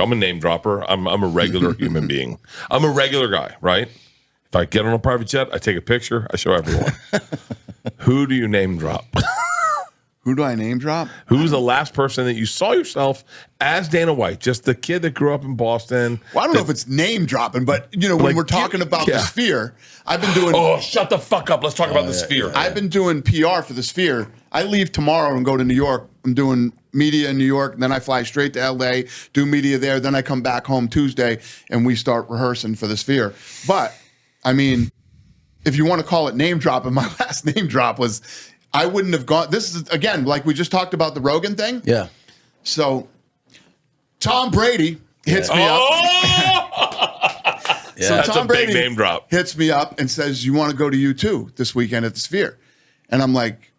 I'm a name dropper. I'm a regular human being. I'm a regular guy, right? If I get on a private jet, I take a picture. I show everyone. Who do you name drop? Who do I name drop? Who's the last person that you saw yourself as Dana White? Just the kid that grew up in Boston. Well, I don't know if it's name dropping, but when we're talking about the Sphere, I've been doing. Oh, shut the fuck up! Let's talk about the Sphere. I've been doing PR for the Sphere. I leave tomorrow and go to New York. I'm doing media in New York, and then I fly straight to LA, do media there. Then I come back home Tuesday, and we start rehearsing for the Sphere. But I mean, if you want to call it name dropping, my last name drop was. I wouldn't have gone. This is, again, like we just talked about the Rogan thing. Yeah. So Tom Brady hits me up. So that's Tom Brady, big name drop. Hits me up and says, you want to go to U2 this weekend at the Sphere? And I'm like,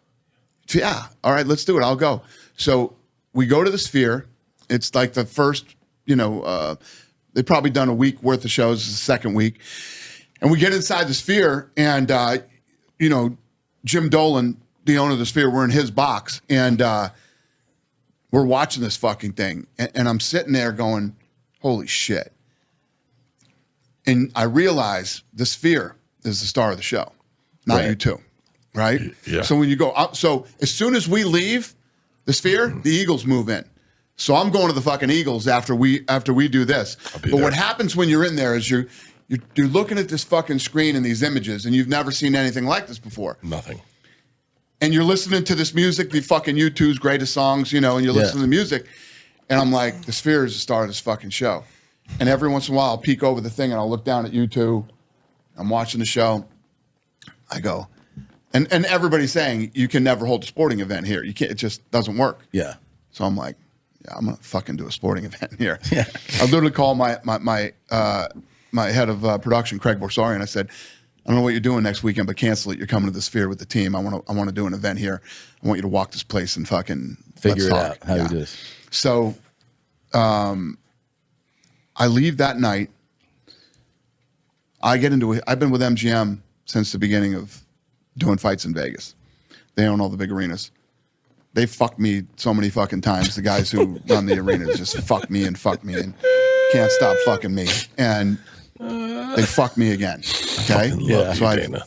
yeah, all right, let's do it. I'll go. So we go to the Sphere. It's like the first, they've probably done a week worth of shows, the second week. And we get inside the Sphere and, Jim Dolan, the owner of the Sphere, we're in his box, and we're watching this fucking thing. And I'm sitting there going, holy shit. And I realize the Sphere is the star of the show, not U2, right? Yeah. So when you go up, so as soon as we leave the Sphere, the Eagles move in. So I'm going to the fucking Eagles after we do this. But what happens when you're in there is you're looking at this fucking screen and these images, and you've never seen anything like this before. Nothing. And you're listening to this music, the fucking U2's greatest songs, and you're listening to the music. And I'm like, the Sphere is the star of this fucking show. And every once in a while, I'll peek over the thing and I'll look down at U2. I'm watching the show. I go, and everybody's saying, you can never hold a sporting event here. You can't, it just doesn't work. Yeah. So I'm like, yeah, I'm going to fucking do a sporting event here. Yeah. I literally called my head of production, Craig Borsari, I said, I don't know what you're doing next weekend, but cancel it. You're coming to the Sphere with the team. I want to do an event here. I want you to walk this place and fucking figure it out. How you do this? So, I leave that night. I've been with MGM since the beginning of doing fights in Vegas. They own all the big arenas. They fucked me so many fucking times. The guys who run the arenas just fuck me and can't stop fucking me. And they fuck me again. Okay? Yeah. So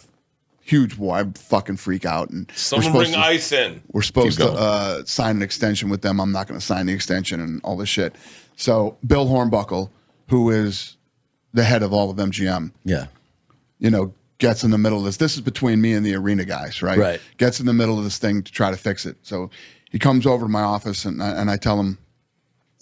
huge war. I fucking freak out. And someone bring ice in. We're supposed to sign an extension with them. I'm not going to sign the extension and all this shit. So Bill Hornbuckle, who is the head of all of MGM, gets in the middle of this. This is between me and the arena guys, right? Right. Gets in the middle of this thing to try to fix it. So he comes over to my office and I tell him,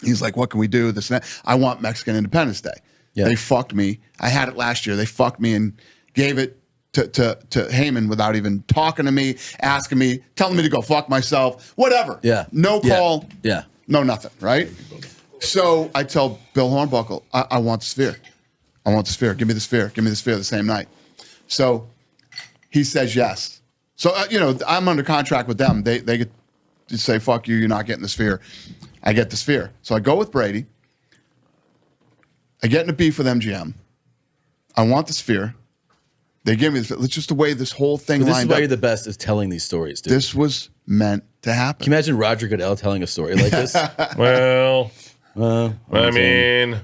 he's like, what can we do? This and that. I want Mexican Independence Day. Yeah. They fucked me. I had it last year. They fucked me and gave it to Heyman without even talking to me, asking me, telling me to go fuck myself, whatever. Yeah. No call. Yeah. No nothing, right? So I tell Bill Hornbuckle, I want the Sphere. I want the Sphere. Give me the Sphere. Give me the Sphere the same night. So he says yes. So, I'm under contract with them. They get to say, fuck you, you're not getting the Sphere. I get the Sphere. So I go with Brady. I get in a beef with MGM. I want the Sphere. They give me the Sphere. It's just the way this whole thing lined up. This is why you're the best is telling these stories, dude. This was meant to happen. Can you imagine Roger Goodell telling a story like this? Well, I mean,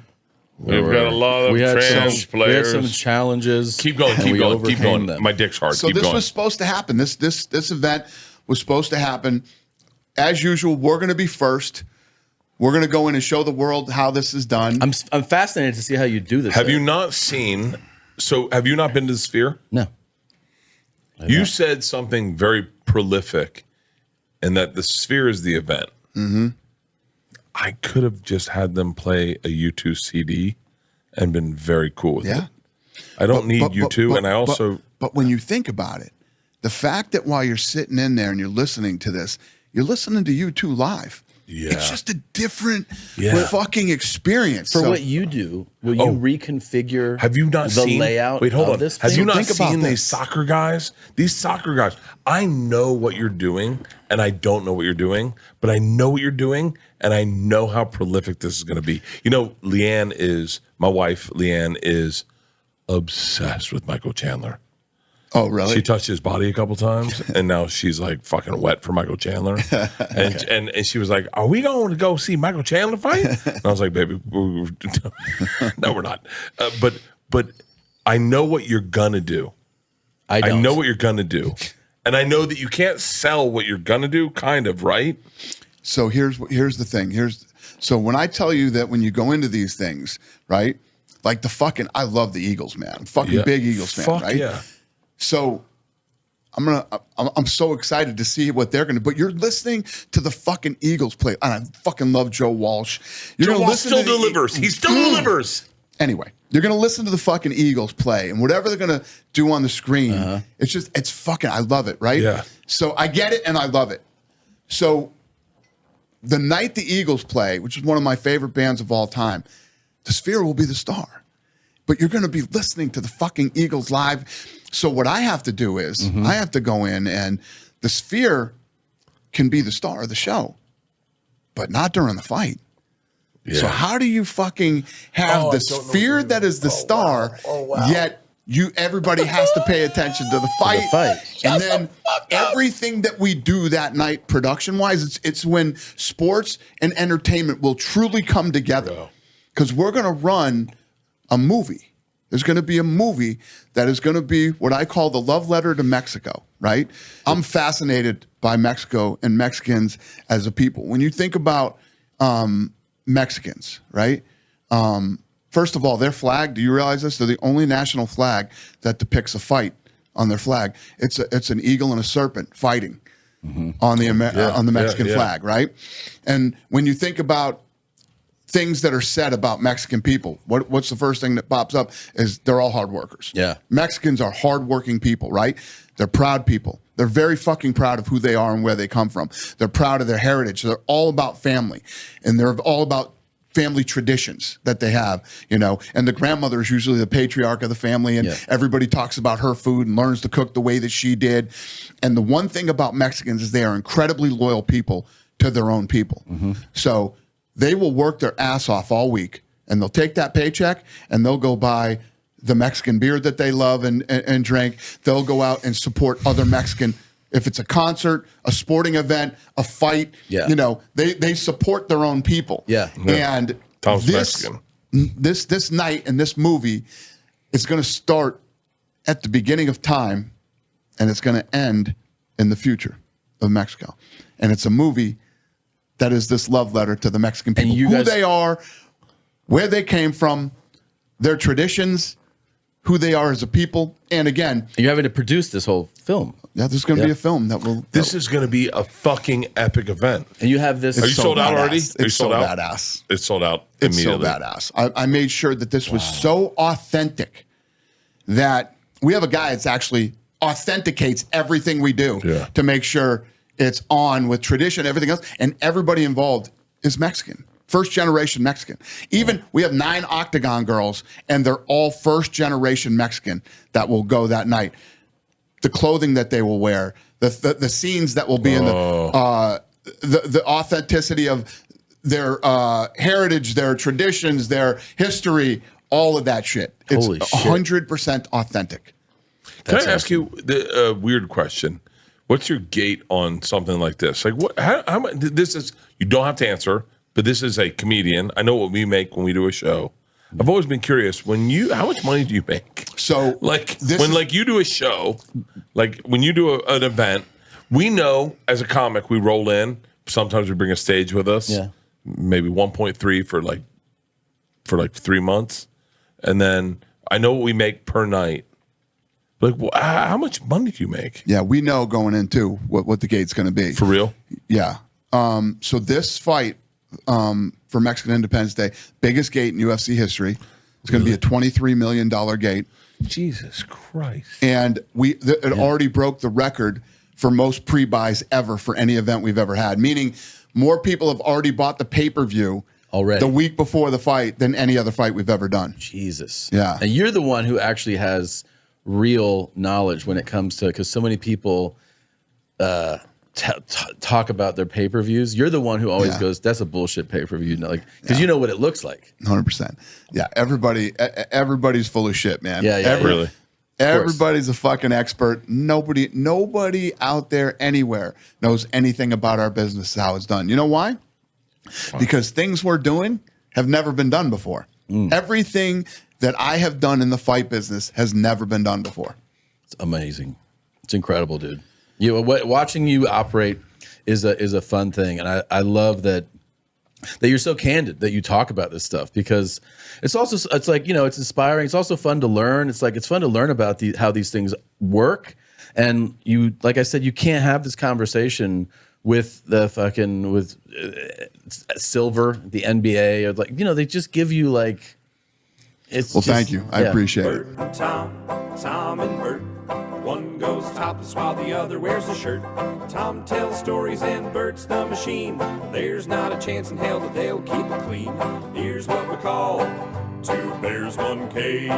we've got a lot of trans players. We had some challenges. Keep going, keep going. Them. My dick's hard. So keep going. Was supposed to happen. This event was supposed to happen. As usual, we're going to be first. We're going to go in and show the world how this is done. I'm fascinated to see how you do this. Have you not seen? So have you not been to the Sphere? No. You said something very prolific, and that the Sphere is the event. Mm-hmm. I could have just had them play a U2 CD and been very cool with it. I don't need U2, and I also. But when you think about it, the fact that while you're sitting in there and you're listening to this, you're listening to U2 live. Yeah. It's just a different fucking experience. For what you do, will you reconfigure have you not the seen, layout wait, hold of on. this? Have you not Think about seen this. these soccer guys? These soccer guys, I know what you're doing, and I don't know what you're doing, but I know what you're doing, and I know how prolific this is going to be. My wife, Leanne, is obsessed with Michael Chandler. Oh, really? She touched his body a couple times, and now she's like fucking wet for Michael Chandler. And she was like, "Are we going to go see Michael Chandler fight?" And I was like, "Baby, no, we're not." But I know what you're gonna do. I know what you're gonna do, and I know that you can't sell what you're gonna do. Kind of, right? So here's the thing. So when I tell you that when you go into these things, right? Like I love the Eagles, man. I'm fucking big Eagles fan, right? Yeah. So I'm so excited to see what they're gonna. But you're listening to the fucking Eagles play, and I fucking love Joe Walsh. Joe Walsh still delivers. He still delivers. Anyway, you're gonna listen to the fucking Eagles play, and whatever they're gonna do on the screen, it's fucking. I love it, right? Yeah. So I get it, and I love it. So the night the Eagles play, which is one of my favorite bands of all time, the Sphere will be the star. But you're going to be listening to the fucking Eagles live. So what I have to do is I have to go in, and the Sphere can be the star of the show, but not during the fight. Yeah. So how do you fucking have the Sphere that is the star, yet everybody has to pay attention to the fight? And then everything that we do that night production-wise, it's when sports and entertainment will truly come together. Because we're going to run a movie. There's going to be a movie that is going to be what I call the love letter to Mexico, right? I'm fascinated by Mexico and Mexicans as a people. When you think about Mexicans, right? First of all, their flag, do you realize this? They're the only national flag that depicts a fight on their flag. It's an eagle and a serpent fighting on the Mexican flag, right? And when you think about things that are said about Mexican people, what's the first thing that pops up is they're all hard workers. Yeah. Mexicans are hardworking people, right? They're proud people. They're very fucking proud of who they are and where they come from. They're proud of their heritage. They're all about family, and they're all about family traditions that they have, and the grandmother is usually the patriarch of the family, and everybody talks about her food and learns to cook the way that she did. And the one thing about Mexicans is they are incredibly loyal people to their own people. So they will work their ass off all week, and they'll take that paycheck and they'll go buy the Mexican beer that they love and drink. They'll go out and support other Mexican. If it's a concert, a sporting event, a fight, they support their own people. And Tom's Mexican. This night and this movie is going to start at the beginning of time, and it's going to end in the future of Mexico. And it's a movie that is this love letter to the Mexican people, who they are, where they came from, their traditions, who they are as a people. And again, you're having to produce this whole film. Yeah, there's going to be a film that will. This is going to be a fucking epic event. And you have this. Are you sold out already? It's so badass. It's sold out It's immediately. so badass. I made sure that this was so authentic that we have a guy that's actually authenticates everything we do to make sure it's on with tradition, everything else, and everybody involved is Mexican. First generation Mexican. Even we have 9 Octagon girls, and they're all first generation Mexican that will go that night. The clothing that they will wear, the scenes that will be in the authenticity of their heritage, their traditions, their history, all of that shit. It's 100% authentic. Can I ask you the weird question? What's your gate on something like this? Like, what? How much? This is, you don't have to answer, but this is a comedian. I know what we make when we do a show. I've always been curious, how much money do you make? So, when you do a show, like when you do an event, we know as a comic we roll in. Sometimes we bring a stage with us. Yeah, maybe 1.3 for like 3 months, and then I know what we make per night. Like, how much money do you make? Yeah, we know going into what the gate's going to be. For real? Yeah. So this fight for Mexican Independence Day, biggest gate in UFC history. It's going to be a $23 million gate. Jesus Christ. And it already broke the record for most pre-buys ever for any event we've ever had, meaning more people have already bought the pay-per-view already the week before the fight than any other fight we've ever done. Jesus. Yeah. And you're the one who actually has real knowledge when it comes to, because so many people talk about their pay-per-views. You're the one who always goes, that's a bullshit pay-per-view, because you know what it looks like. 100%. Yeah, everybody's full of shit, man. Yeah, really. Everybody's a fucking expert. Nobody out there anywhere knows anything about our business, how it's done. You know why? Because things we're doing have never been done before. Everything that I have done in the fight business has never been done before. It's amazing. It's incredible, dude. Watching you operate is a fun thing, and I love that you're so candid that you talk about this stuff, because it's like, it's inspiring. It's also fun to learn. It's fun to learn about how these things work. And like I said, you can't have this conversation with Silver, the NBA, or they just give you thank you. I appreciate it. Bert and Tom and Bert. One goes topless while the other wears a shirt. Tom tells stories and Bert's the machine. There's not a chance in hell that they'll keep it clean. Here's what we call 2 bears, 1 cave.